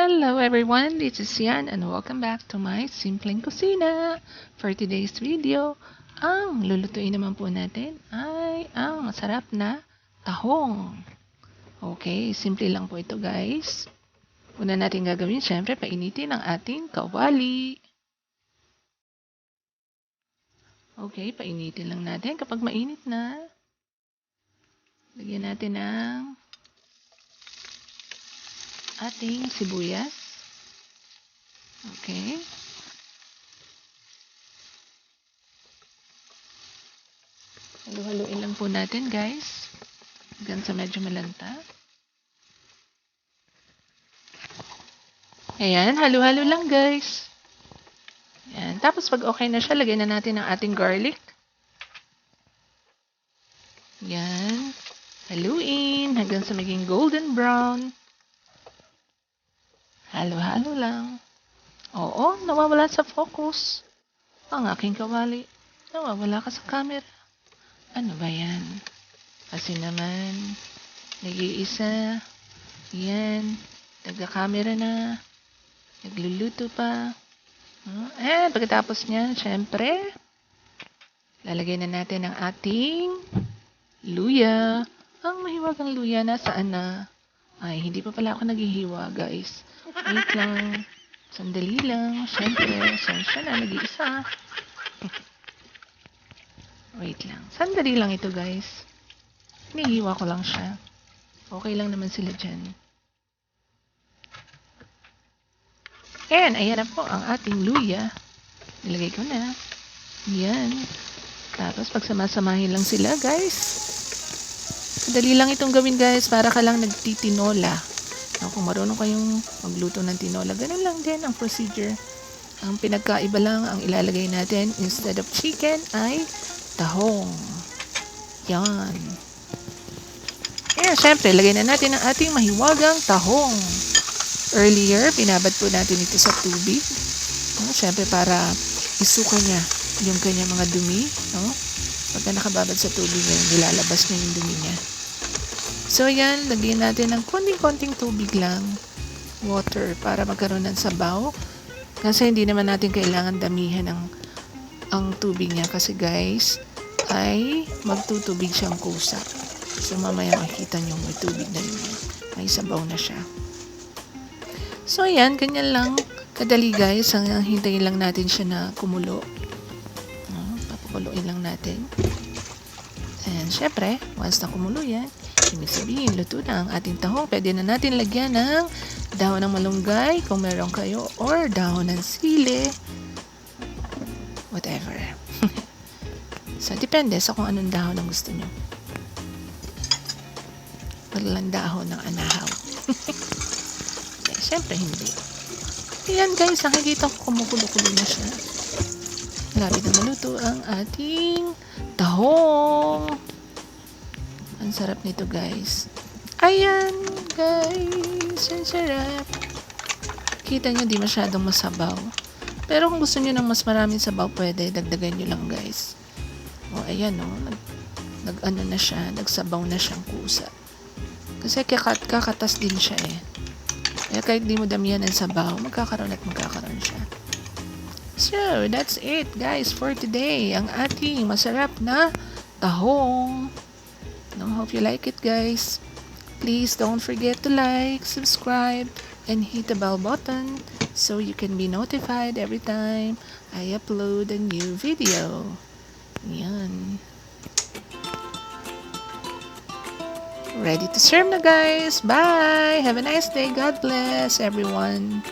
Hello everyone, this is Yan and welcome back to my Simpleng Kusina. For today's video, ang lulutuin naman po natin ay ang masarap na tahong. Okay, simple lang po ito guys. Una natin gagawin, syempre painitin ang ating kawali. Okay, painitin lang natin. Kapag mainit na, lagyan natin ng ating sibuyas. Okay. Halu-haluin lang po natin guys. Hanggang sa medyo malanta. Ayan, halu-halo lang guys. Ayan. Tapos pag okay na siya, lagyan na natin ang ating garlic. Ayan. Haluin hanggang sa maging golden brown. Halo-halo lang. Oo, nawawala sa focus. Ang aking kawali. Nawawala ka sa camera. Ano ba yan? Kasi naman, nag-iisa. Yan. Nagka-camera na. Nagluluto pa. Pagkatapos niyan, syempre, lalagay na natin ang ating luya. Ang mahiwagang luya, nasaan na? Ay, hindi pa pala ako naghihiwa, guys. Wait lang. Sandali lang. Siyempre, sensya na, nag-iisa. Wait lang. Sandali lang ito, guys. Hinihiwa ko lang siya. Okay lang naman sila dyan. And, ayan na po ang ating luya. Nilagay ko na. Ayan. Tapos, pagsamasamahin lang sila, guys. Dali lang itong gawin guys, para ka lang nagtitinola. Kung marunong kayong magluto ng tinola, ganun lang din ang procedure. Ang pinagkaiba lang, ang ilalagay natin instead of chicken ay tahong. Yan. Syempre, lagay na natin ang ating mahiwagang tahong. Earlier, binabad po natin ito sa tubig. Syempre, para isuka niya yung kanyang mga dumi. Pagka nakababad sa tubig, nilalabas niya yung dumi niya. So, yan. Lagyan natin ng konting-konting tubig lang. Water. Para magkaroon ng sabaw. Kasi hindi naman natin kailangan damihan ang tubig niya. Kasi guys, ay magtutubig siyang kusa. So, mamaya makikita niyo may tubig na yun. May sabaw na siya. So, yan. Ganyan lang. Kadali guys. Hintayin lang natin siya na kumulo. Papakuluin lang natin. And syempre, once na kumulo yan, ibig sabihin, luto na ang ating tahong. Pwede na natin lagyan ng dahon ng malunggay kung meron kayo, or dahon ng sili. Whatever. So, depende sa kung anong dahon ang gusto nyo. Walang dahon ng anahaw. Syempre, hindi. Ayan guys, nakikita ko kumukulo-kulo na siya. Malapit na maluto ang ating tahong. Ang sarap nito guys. Ayan guys, ang sarap. Kita nyo di masyadong masabaw. Pero kung gusto nyo ng mas maraming sabaw, pwede dagdagan nyo lang guys. O ayan o, nag-ano na siya, nagsabaw na siyang kusa. Kasi kakatas din siya eh. Kaya kahit di mo damihan ng sabaw, magkakaroon at magkakaroon siya. So, that's it guys for today. Ang ating masarap na tahong. Hope you like it guys. Please don't forget to like, subscribe, and hit the bell button so you can be notified every time I upload a new video. Yan. Ready to serve na guys. Bye! Have a nice day. God bless everyone.